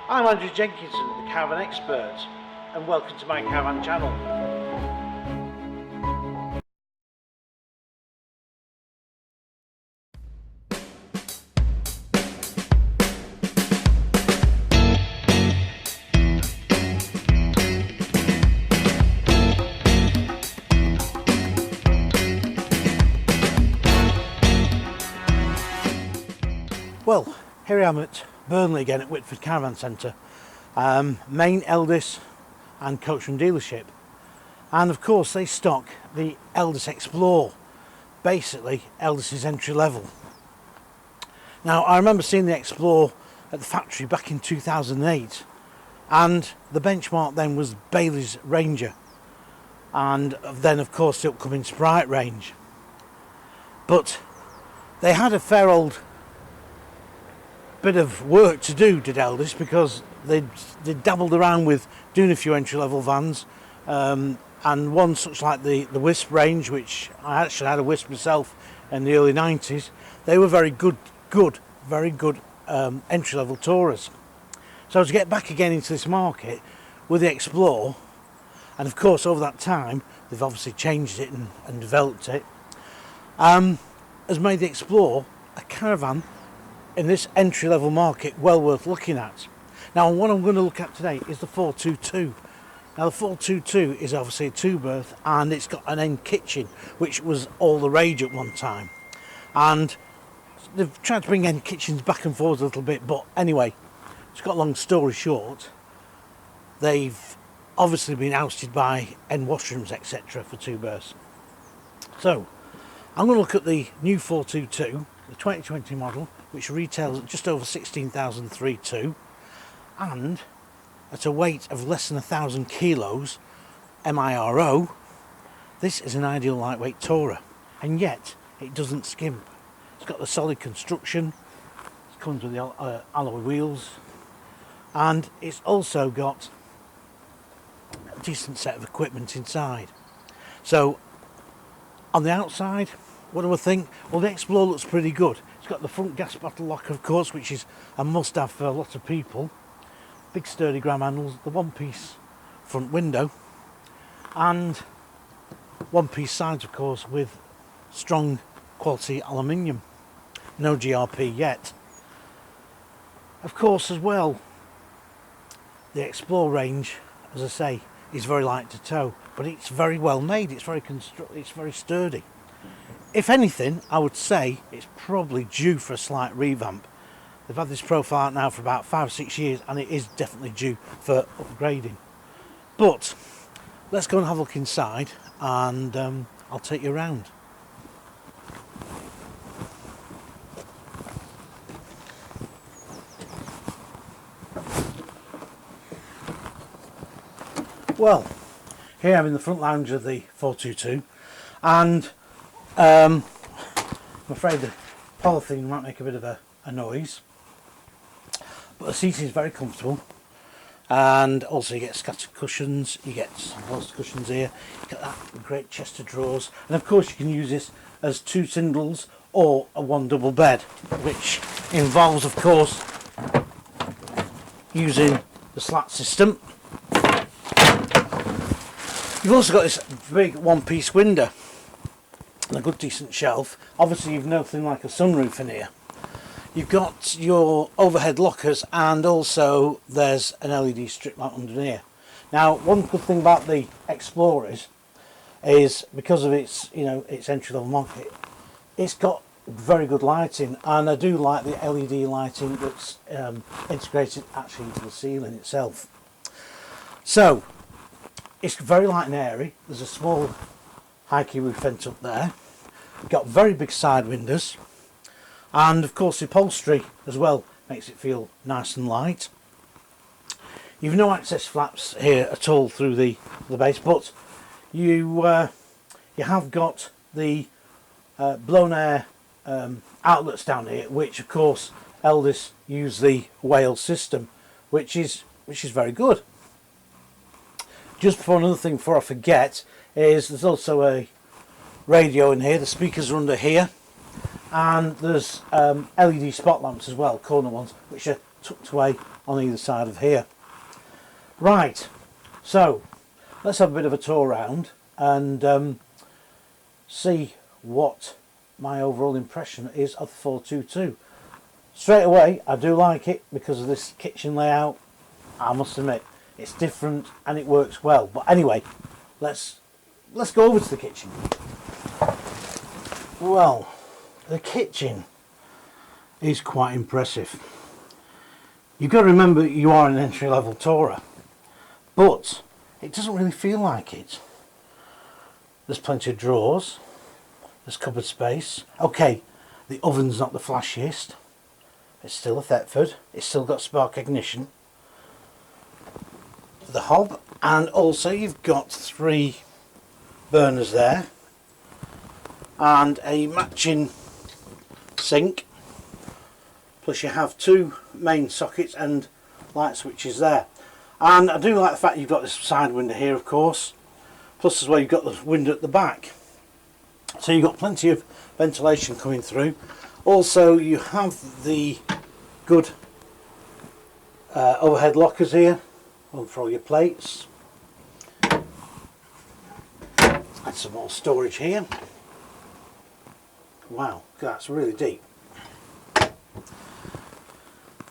I'm Andrew Jenkinson, the Caravan Expert, and welcome to my Caravan channel. Well, here I am at Burnley again at Whitford Caravan Centre, main Elddis and Coachman dealership, and of course they stock the Elddis Xplore, basically Elddis's entry level. Now I remember seeing the Xplore at the factory back in 2008, and the benchmark then was Bailey's Ranger, and then of course the upcoming Sprite range. But they had a fair old bit of work to do, did Elddis, because they dabbled around with doing a few entry-level vans, and one such like the Wisp range, which I actually had a Wisp myself in the early 90s. They were very good entry-level tourers. So to get back again into this market with the Xplore, and of course over that time they've obviously changed it and developed it, has made the Xplore a caravan in this entry-level market well worth looking at. Now what I'm going to look at today is the 422. Now the 422 is obviously a two-berth, and it's got an end kitchen, which was all the rage at one time, and they've tried to bring end kitchens back and forth a little bit, but anyway, to cut a long story short, they've obviously been ousted by end washrooms etc. for two berths. So I'm going to look at the new 422, the 2020 model, which retails at just over 16,302, and at a weight of less than 1,000 kilos MIRO. This is an ideal lightweight tourer, and yet it doesn't skimp. It's got the solid construction, it comes with the alloy wheels, and it's also got a decent set of equipment inside. So on the outside, what do I think? Well, the Xplore looks pretty good. It's got the front gas bottle lock, of course, which is a must-have for a lot of people. Big sturdy grab handles, the one-piece front window, and one-piece sides, of course, with strong quality aluminium. No GRP yet. Of course, as well, the Xplore range, as I say, is very light to tow, but it's very well made. It's very sturdy. If anything, I would say it's probably due for a slight revamp. They've had this profile out now for about 5 or 6 years, and it is definitely due for upgrading. But let's go and have a look inside, and I'll take you around. Well, here I'm in the front lounge of the 422, and I'm afraid the polythene might make a bit of a noise, but the seating is very comfortable, and also you get scattered cushions, you get some bolster cushions here, you've got that great chest of drawers, and of course you can use this as 2 singles or a 1 double bed, which involves, of course, using the slat system. You've also got this big one-piece window and a good decent shelf. Obviously you've nothing like a sunroof in here. You've got your overhead lockers, and also there's an LED strip light under here. Now one good thing about the Xplore is because of its its entry-level market, it's got very good lighting, and I do like the LED lighting that's integrated actually into the ceiling itself. So it's very light and airy. There's a small high-key roof vent up there. Got very big side windows, and of course the upholstery as well makes it feel nice and light. You've no access flaps here at all through the base, but you have got the blown air outlets down here, which of course Elddis use the Wales system, which is very good. Just before, another thing before I forget, is there's also a radio in here. The speakers are under here, and there's LED spot lamps as well, corner ones, which are tucked away on either side of here. Right, so let's have a bit of a tour around and see what my overall impression is of the 422. Straight away, I do like it because of this kitchen layout. I must admit, it's different and it works well. But anyway, let's go over to the kitchen. Well, the kitchen is quite impressive. You've got to remember you are an entry-level tourer, but it doesn't really feel like it. There's plenty of drawers, there's cupboard space. Okay, the oven's not the flashiest. It's still a Thetford, it's still got spark ignition. The hob, and also you've got 3 burners there and a matching sink, plus you have 2 main sockets and light switches there. And I do like the fact you've got this side window here, of course, plus as well you've got the window at the back, so you've got plenty of ventilation coming through. Also you have the good overhead lockers here, one for all your plates, and some more storage here. Wow, that's really deep.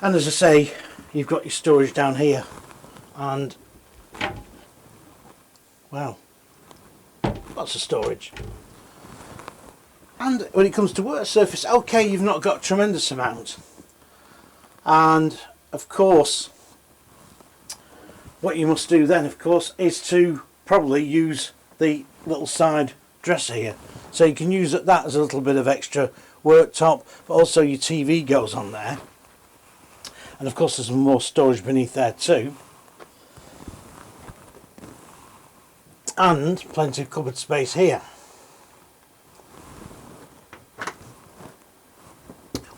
And as I say, you've got your storage down here, and wow, lots of storage. And when it comes to work surface, okay, you've not got a tremendous amount, and of course what you must do then, of course, is to probably use the little side dresser here, so you can use that as a little bit of extra worktop, but also your TV goes on there, and of course there's some more storage beneath there too, and plenty of cupboard space here.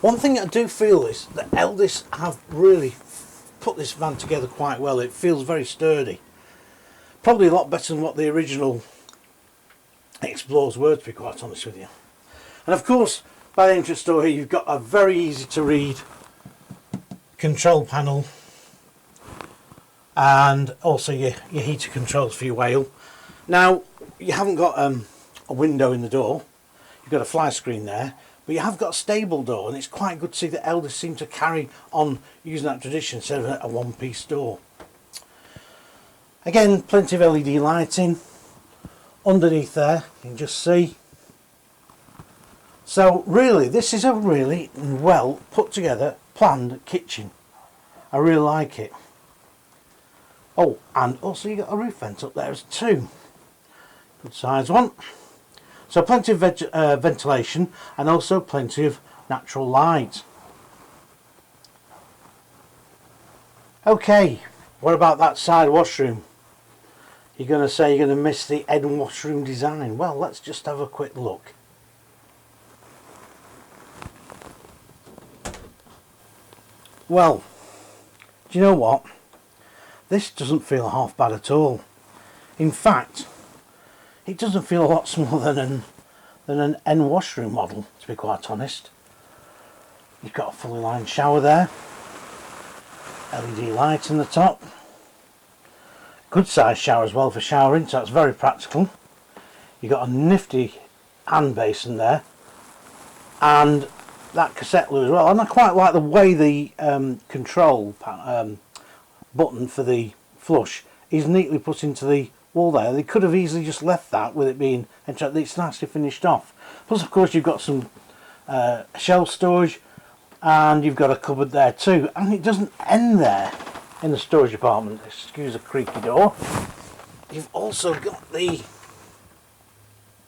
One thing I do feel is that Elddis have really put this van together quite well. It feels very sturdy, probably a lot better than what the original Explorers were, to be quite honest with you. And of course, by the entrance door here, you've got a very easy to read control panel, and also your heater controls for your whale. Now, you haven't got a window in the door, you've got a fly screen there, but you have got a stable door, and it's quite good to see that Elddis seem to carry on using that tradition instead of a one-piece door. Again, plenty of LED lighting underneath there, you can just see. So really, this is a really well put together, planned kitchen. I really like it. Oh, and also you got a roof vent up there as too. Good size one. So plenty of ventilation, and also plenty of natural light. Okay, what about that side washroom? You're going to say you're going to miss the end washroom design. Well, let's just have a quick look. Well, do you know what? This doesn't feel half bad at all. In fact, it doesn't feel a lot smaller than an end washroom model, to be quite honest. You've got a fully lined shower there, LED light in the top, good size shower as well for showering, so that's very practical. You've got a nifty hand basin there, and that cassette loo as well. And I quite like the way the control button for the flush is neatly put into the wall there. They could have easily just left that with it being, it's nicely finished off. Plus of course you've got some shelf storage, and you've got a cupboard there too, and it doesn't end there in the storage department. Excuse the creaky door. You've also got the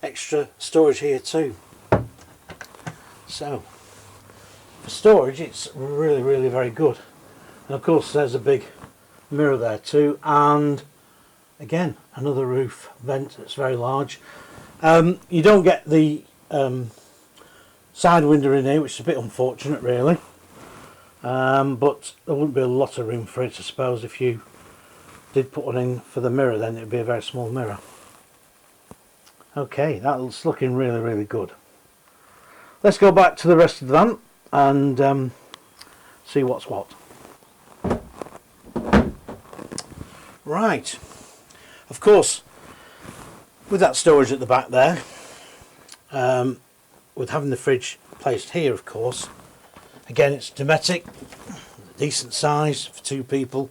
extra storage here too. So for storage it's really very good. And of course there's a big mirror there too, and again another roof vent that's very large. You don't get the side window in here, which is a bit unfortunate really, but there wouldn't be a lot of room for it. I suppose if you did put one in for the mirror, then it would be a very small mirror. Okay, that's looking really good. Let's go back to the rest of the van and see what's what. Right, of course, with that storage at the back there, with having the fridge placed here, of course, again it's domestic, decent size for 2 people,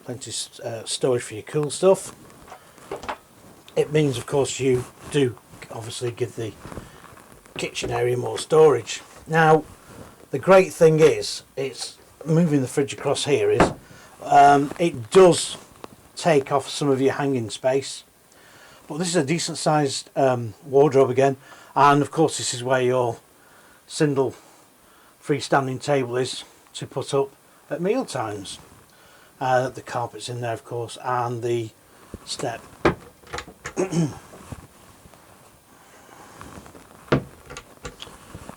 plenty of storage for your cool stuff. It means, of course, you do obviously give the kitchen area more storage. Now, the great thing is, it's moving the fridge across here is, it does take off some of your hanging space, but this is a decent sized wardrobe again, and of course this is where your Sindel freestanding table is to put up at meal times. The carpet's in there, of course, and the step.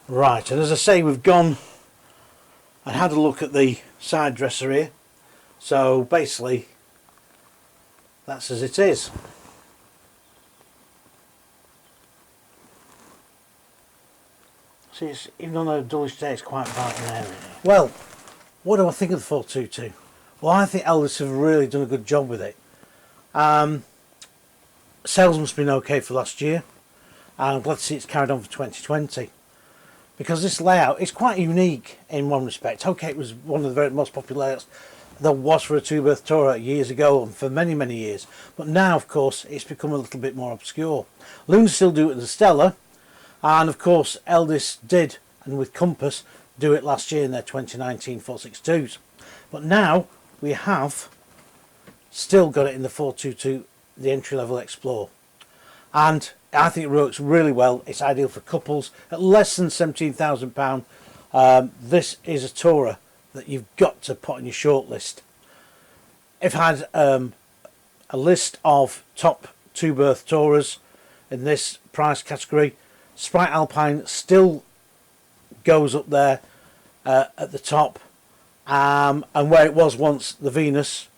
Right, and as I say, we've gone and had a look at the side dresser here. So basically that's as it is. See, it's, even on a dullish day, it's quite bright in there. Well, what do I think of the 422? Well, I think Elddis have really done a good job with it. Sales must have been okay for last year, and I'm glad to see it's carried on for 2020, because this layout is quite unique in one respect. Okay, it was one of the very most popular layouts there was for a 2-berth Tourer years ago, and for many, many years, but now, of course, it's become a little bit more obscure. Loons still do it with the Stella, and of course Elddis did, and with Compass, do it last year in their 2019 462s. But now we have still got it in the 422, the entry-level Xplore, and I think it works really well. It's ideal for couples at less than £17,000. This is a Tourer that you've got to put on your shortlist. If I had a list of top 2-berth Tourers in this price category, Sprite Alpine still goes up there at the top, and where it was once the Venus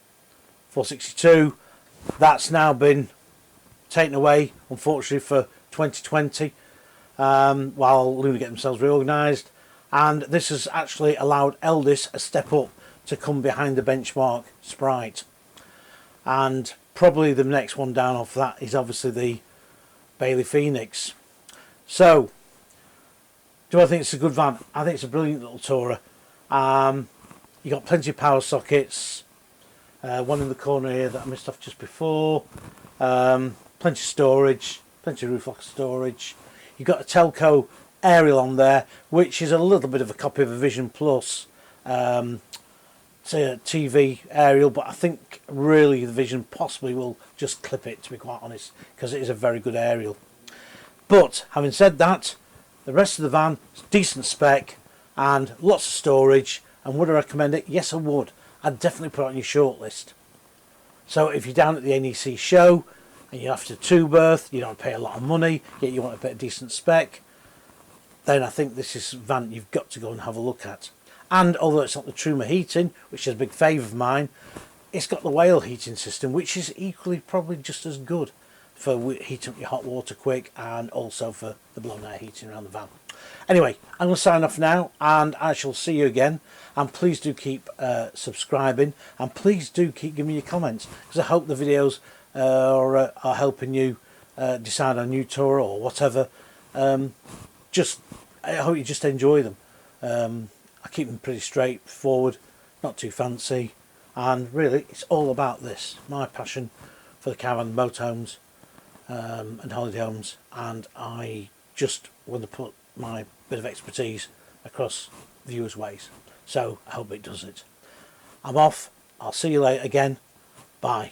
462, that's now been taken away, unfortunately, for 2020, while Luna get themselves reorganised, and this has actually allowed Elddis a step up to come behind the benchmark Sprite. And probably the next one down off that is obviously the Bailey Phoenix. So, do I think it's a good van? I think it's a brilliant little Tourer. You got plenty of power sockets, one in the corner here that I missed off just before, plenty of storage, plenty of roof locker storage. You've got a Telco aerial on there, which is a little bit of a copy of a Vision Plus, say a TV aerial, but I think really the Vision possibly will just clip it, to be quite honest, because it is a very good aerial. But having said that, the rest of the van is decent spec and lots of storage. And would I recommend it? Yes, I would. I'd definitely put it on your shortlist. So if you're down at the NEC show and you're after 2-berth, you don't pay a lot of money, yet you want a bit of decent spec, then I think this is a van you've got to go and have a look at. And although it's not the Truma heating, which is a big favourite of mine, it's got the Whale heating system, which is equally probably just as good for heating up your hot water quick, and also for the blown air heating around the van. Anyway, I'm going to sign off now, and I shall see you again. And please do keep subscribing, and please do keep giving me your comments, because I hope the videos are helping you decide on a new tour or whatever. I hope you just enjoy them. I keep them pretty straightforward, not too fancy, and really it's all about this, my passion for the caravan, motorhomes and holiday homes, and I just want to put my bit of expertise across viewers' ways. So I hope it does it. I'm off. I'll see you later again. Bye.